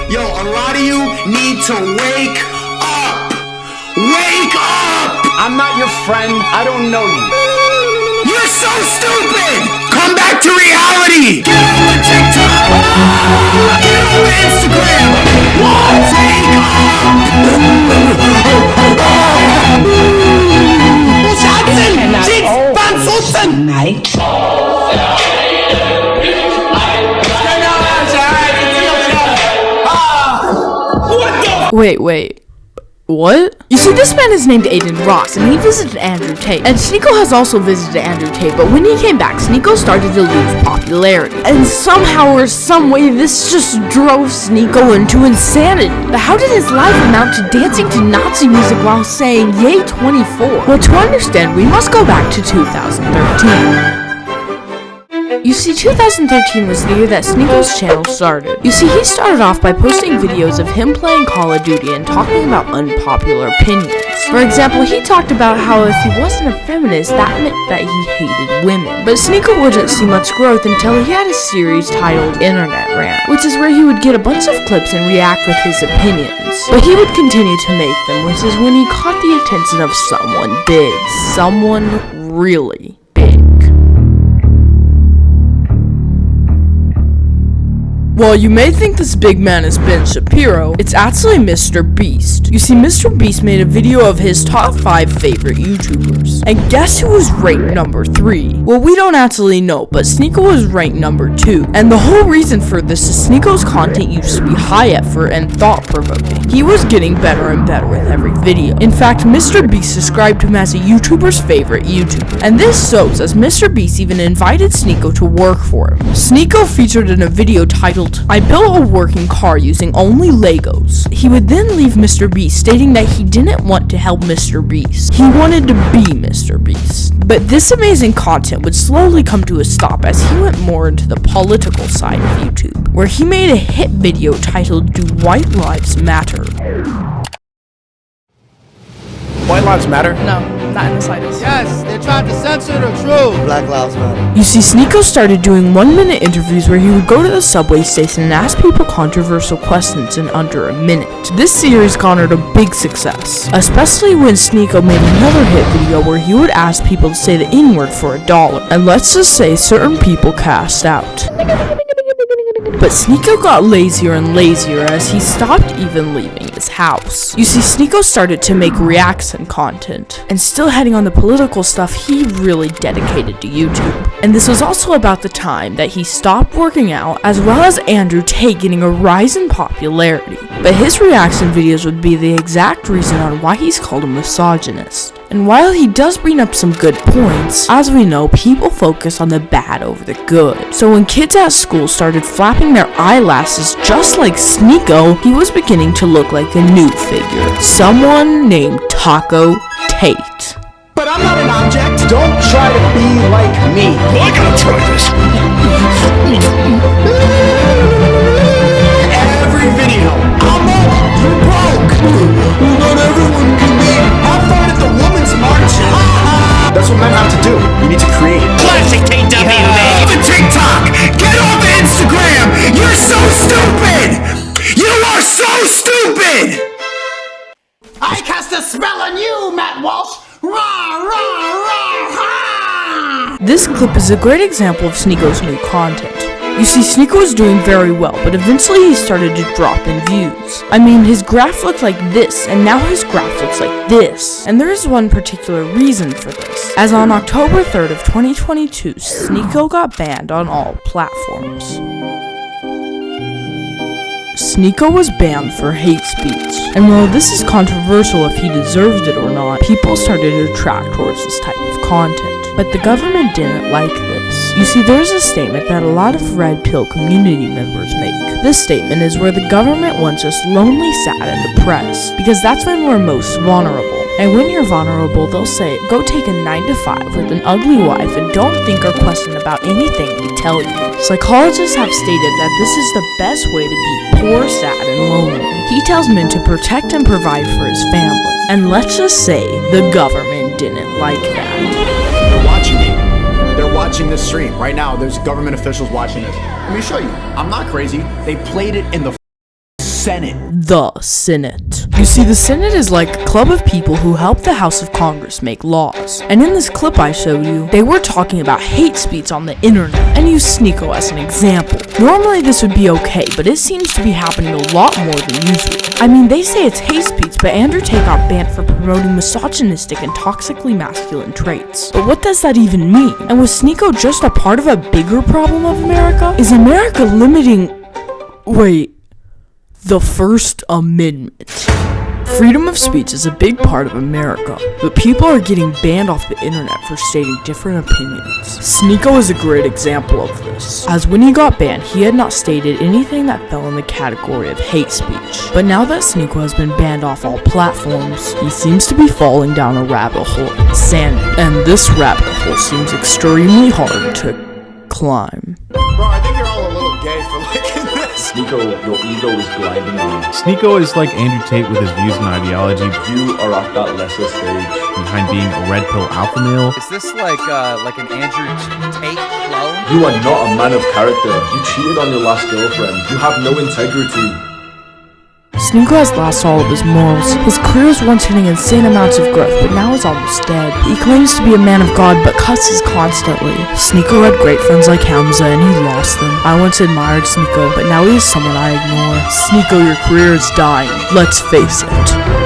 Yo, a lot of you need to wake up! Wake up! I'm not your friend. I don't know you. You're so stupid! Come back to reality! Get over TikTok! Get over Instagram! Wake Wait. What? You see, this man is named Aiden Ross, and he visited Andrew Tate. And Sneako has also visited Andrew Tate, but when he came back, Sneako started to lose popularity. And somehow or some way, this just drove Sneako into insanity. But how did his life amount to dancing to Nazi music while saying, "Yay 24"? Well, to understand, we must go back to 2013. You see, 2013 was the year that Sneako's channel started. You see, he started off by posting videos of him playing Call of Duty and talking about unpopular opinions. For example, he talked about how if he wasn't a feminist, that meant that he hated women. But Sneako wouldn't see much growth until he had a series titled Internet Rant, which is where he would get a bunch of clips and react with his opinions. But he would continue to make them, which is when he caught the attention of someone big. Someone really big. While you may think this big man is Ben Shapiro, it's actually Mr. Beast. You see, Mr. Beast made a video of his top 5 favorite YouTubers. And guess who was ranked number 3? Well, we don't actually know, but Sneako was ranked number 2. And the whole reason for this is Sneako's content used to be high effort and thought-provoking. He was getting better and better with every video. In fact, Mr. Beast described him as a YouTuber's favorite YouTuber. And this shows as Mr. Beast even invited Sneako to work for him. Sneako featured in a video titled, "I built a working car using only Legos." He would then leave Mr. Beast stating that he didn't want to help Mr. Beast. He wanted to be Mr. Beast. But this amazing content would slowly come to a stop as he went more into the political side of YouTube, where he made a hit video titled "Do White Lives Matter?" White lives matter? No, not in the slightest. Yes, they're trying to censor the truth. Black Lives Matter. You see, Sneako started doing 1-minute interviews where he would go to the subway station and ask people controversial questions in under a minute. This series garnered a big success, especially when Sneako made another hit video where he would ask people to say the N-word for $1. And let's just say certain people cast out. But Sneako got lazier and lazier as he stopped even leaving his house. You see, Sneako started to make reaction content, and still heading on the political stuff, he really dedicated to YouTube. And this was also about the time that he stopped working out, as well as Andrew Tate getting a rise in popularity. But his reaction videos would be the exact reason on why he's called a misogynist. And while he does bring up some good points, as we know, people focus on the bad over the good. So when kids at school started flapping their eyelashes just like Sneako, he was beginning to look like a new figure. Someone named Taco Tate. But I'm not an object. Don't try to be like me. I gotta try this. Every video, I'm up, you're broke. Not everyone can be. Have fun at the Women's March. That's what men have to do. You need to create. Classic KW, man. Over TikTok. Get off Instagram. You're so stupid. You are so stupid. I cast a spell on you, Matt Walsh. Rah, rah, rah, ha! This clip is a great example of Sneako's new content. You see, Sneako was doing very well, but eventually he started to drop in views. I mean, his graph looked like this, and now his graph looks like this. And there is one particular reason for this. As on October 3rd of 2022, Sneako got banned on all platforms. Sneako was banned for hate speech. And while this is controversial if he deserved it or not, people started to attract towards this type of content. But the government didn't like this. You see, there's a statement that a lot of Red Pill community members make. This statement is where the government wants us lonely, sad, and depressed, because that's when we're most vulnerable. And when you're vulnerable, they'll say, go take a 9-to-5 with an ugly wife and don't think or question about anything we tell you. Psychologists have stated that this is the best way to be poor, sad, and lonely. He tells men to protect and provide for his family. And let's just say the government didn't like that. They're watching me. They're watching this stream. Right now, there's government officials watching this. Let me show you. I'm not crazy. They played it in the Senate. The Senate. You see, the Senate is like a club of people who help the House of Congress make laws. And in this clip I showed you, they were talking about hate speech on the internet, and use Sneako as an example. Normally this would be okay, but it seems to be happening a lot more than usual. I mean, they say it's hate speech, but Andrew Tate got banned for promoting misogynistic and toxically masculine traits. But what does that even mean? And was Sneako just a part of a bigger problem of America? Is America limiting... the First Amendment. Freedom of speech is a big part of America, but people are getting banned off the internet for stating different opinions. Sneako is a great example of this, as when he got banned, he had not stated anything that fell in the category of hate speech. But now that Sneako has been banned off all platforms, he seems to be falling down a rabbit hole of insanity, and this rabbit hole seems extremely hard to climb. Bro, I think you're all a little gay for liking this. Sneako, your ego is blinding you. Sneako is like Andrew Tate with his views and ideology, You are at that lesser stage. behind being a red pill alpha male. Is this like an Andrew Tate clone? You are not a man of character. You cheated on your last girlfriend. You have no integrity. Sneako has lost all of his morals. His career was once hitting insane amounts of growth, but now is almost dead. He claims to be a man of God, but cusses constantly. Sneako had great friends like Hamza, and he lost them. I once admired Sneako, but now he is someone I ignore. Sneako, your career is dying. Let's face it.